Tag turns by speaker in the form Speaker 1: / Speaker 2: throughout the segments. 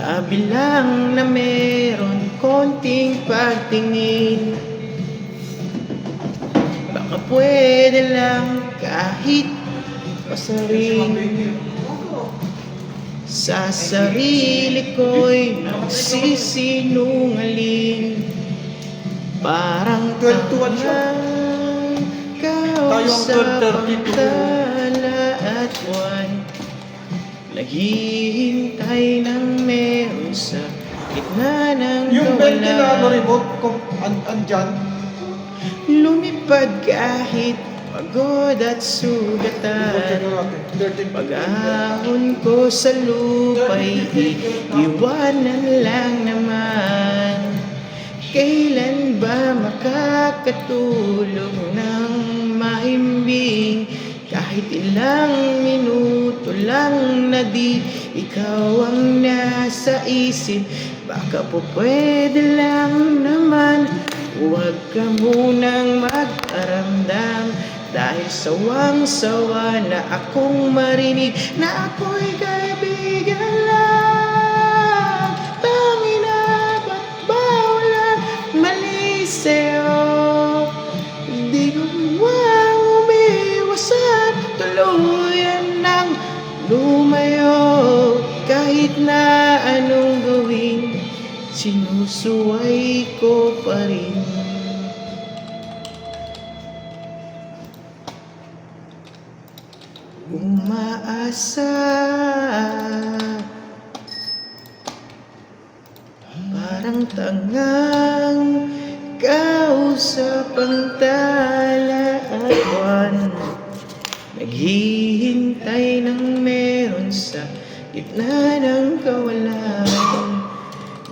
Speaker 1: Sabi lang na meron konting pagtingin, baka pwede lang kahit pasarin. Sa sarili ko'y nagsisinungaling, parang tangang kausap ang tala at buwan. Naghihintay ng meron sa gitna ng
Speaker 2: Yung belt nila
Speaker 1: kawalan.
Speaker 2: remote kung andyan.
Speaker 1: Lumipad kahit pagod at sugatan. Pag-ahon ko sa lupa'y iiwanan lang naman. Kailan ba makakatulog ng mahimbing? Kahit ilang minuto lang na di ikaw ang nasa isip, baka po pwede lang naman huwag ka munang mag-aramdam. Dahil sawang-sawa na akong marinig na ako'y kaibigan lang. Pangina, ba't ba walang mali sa'yo? Di ko umiwas at tuluyan ng lumayo. Kahit na anong gawin, sinusuway ko pa rin. Umaasa, parang tangang kausap ang tala at buwan. Naghihintay ng meron sa gitna ng kawalan.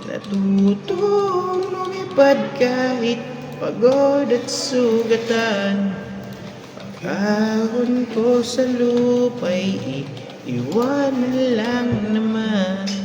Speaker 1: Natutong lumipad kahit pagod at sugatan. Pag-ahon ko sa lupa'y iiwanan lang naman.